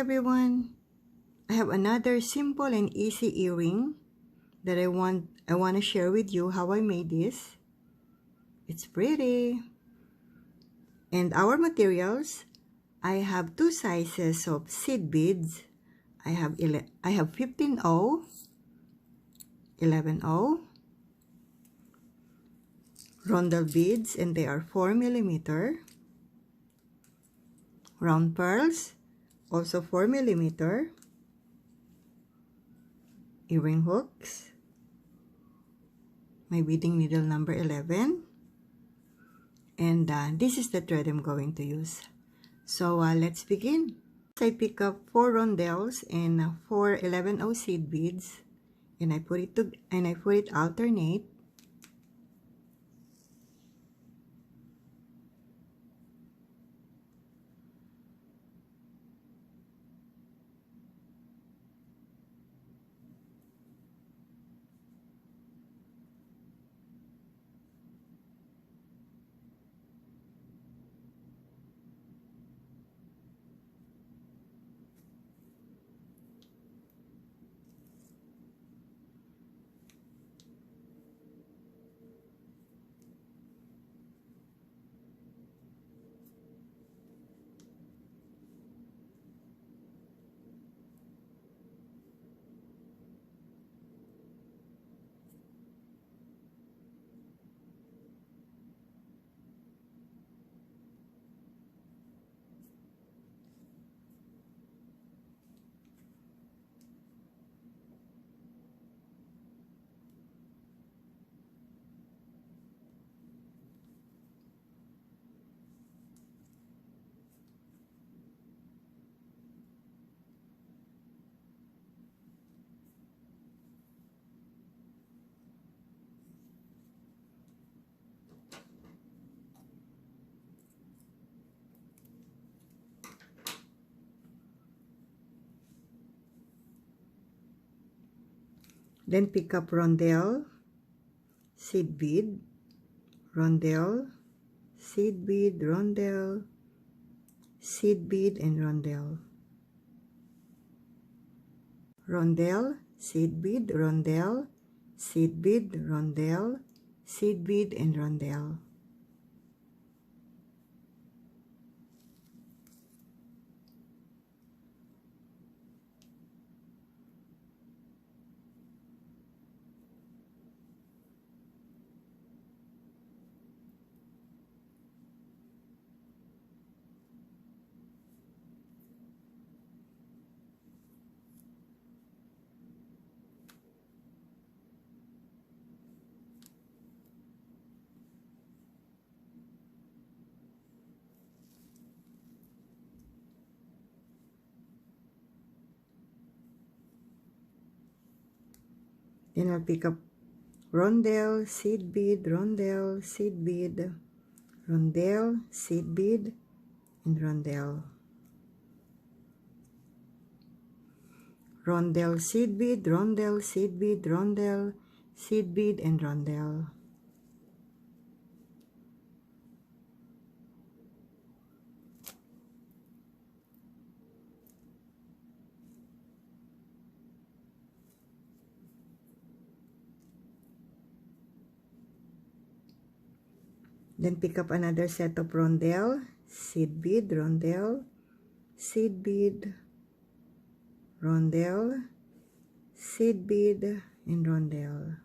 everyone! I have another simple and easy earring that I want to share with you how I made this. It's pretty. And our materials, I have two sizes of seed beads. I have 15O, 11O, rondelle beads, and they are 4mm. Round pearls, also 4mm. Earring hooks, my beading needle number 11, and this is the thread I'm going to use. So let's begin. I pick up 4 rondelles and 4 11O seed beads, and I put it alternate. Then pick up rondelle, seed bead, rondelle, seed bead, rondelle, seed bead, and rondelle. Rondelle, seed bead, rondelle, seed bead, rondelle, seed bead, and rondelle. Then I'll pick up rondelle, seed bead, rondelle, seed bead, rondelle, seed bead, and rondelle. Rondelle, seed bead, rondelle, seed bead, rondelle, seed bead, and rondelle. Then pick up another set of rondelle, seed bead, rondelle, seed bead, rondelle, seed bead, and rondelle.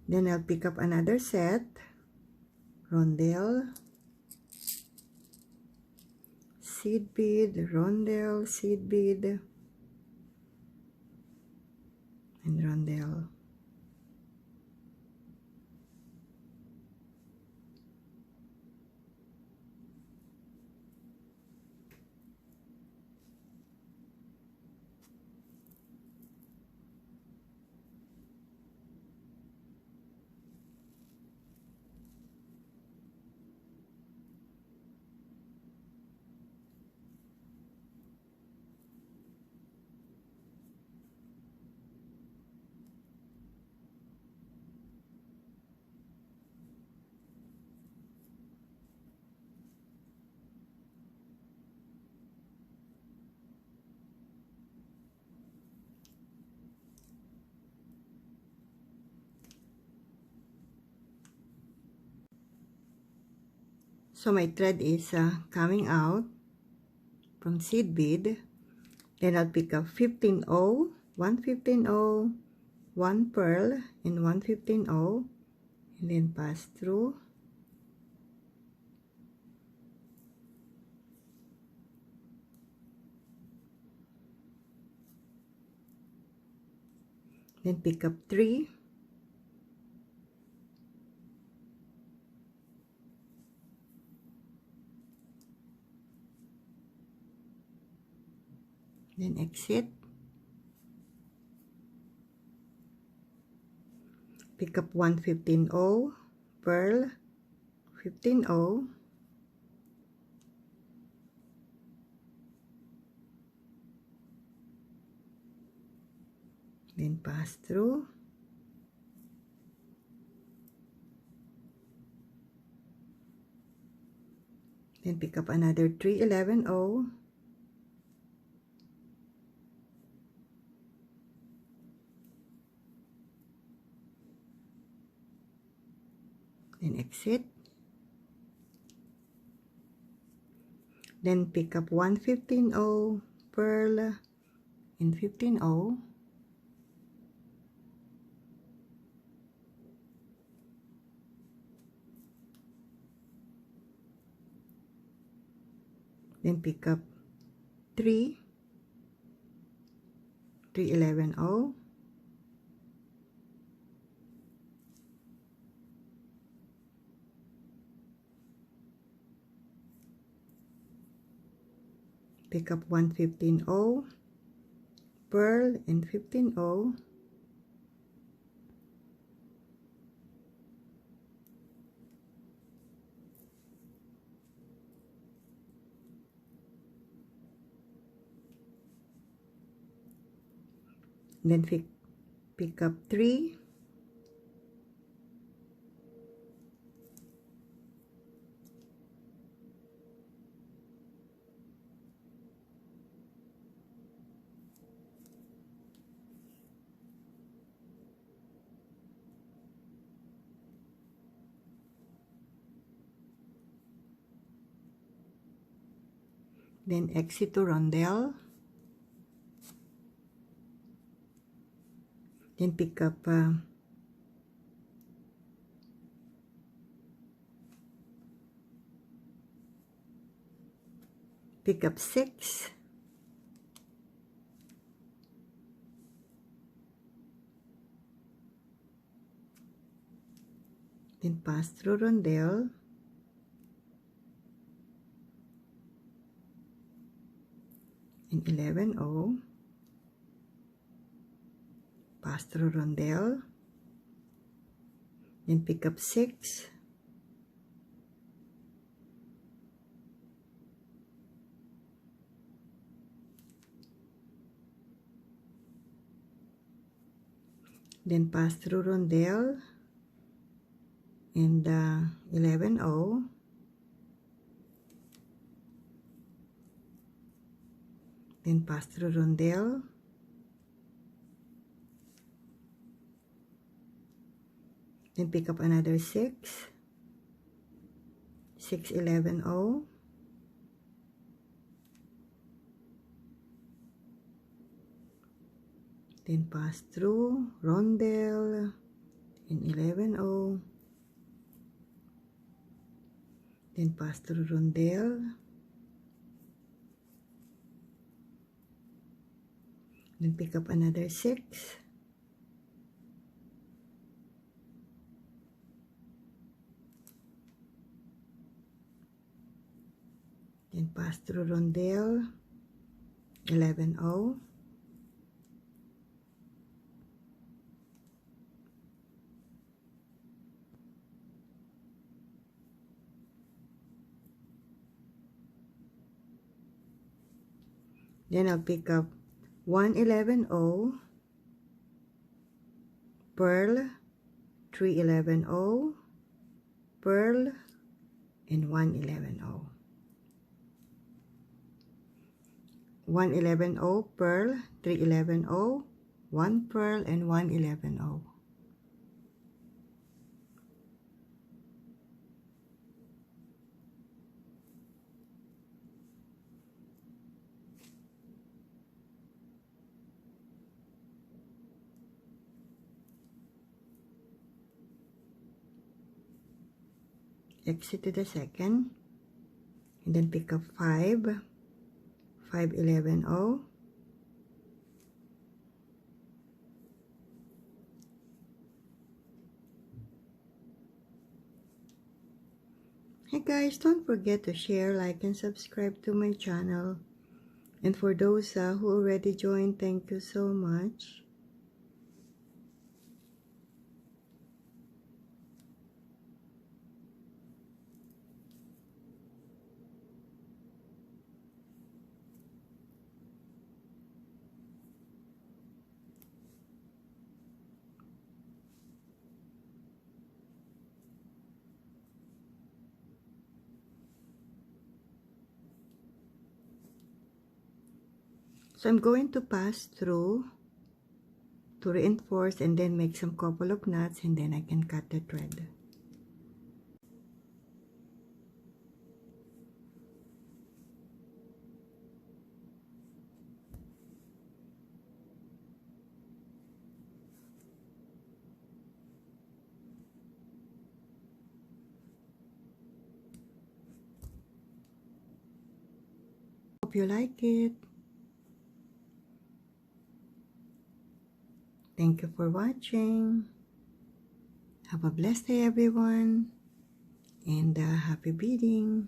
Then I'll pick up another set, rondelle, seed bead, rondelle, seed bead, and rondelle. So my thread is coming out from seed bead. Then I'll pick up 15-0, 115-0, 1 pearl, and 115-0, and then pass through. Then pick up 3, then exit, pick up 115-0, pearl, 15-0, then pass through, then pick up another 311-0, then exit, then pick up 115-0, pearl, and 15-0, then pick up 3, 311-0, pick up 115-0, pearl, and 15-0, then pick up 3, then exit to rondelle, then pick up 6, then pass through rondelle, and 11-0, pass through rondelle, then pick up 6, then pass through rondelle, and 11-0, then pass through rondelle, then pick up another 6, 11-0, then pass through rondelle, and 11-0, then pass through rondelle, then pick up another 6, then pass through rondelle, 11-0, then I'll pick up 111-0, pearl, 311-0, pearl, and 111-0. 111-0, pearl, 311-0, 1 pearl, and 111-0. exit to the second, and then pick up 5, 5, 11, 0. Hey guys, don't forget to share, like, and subscribe to my channel. And for those who already joined, thank you so much. So I'm going to pass through to reinforce and then make some couple of knots, and then I can cut the thread. Hope you like it. Thank you for watching. Have a blessed day, everyone, and happy beading.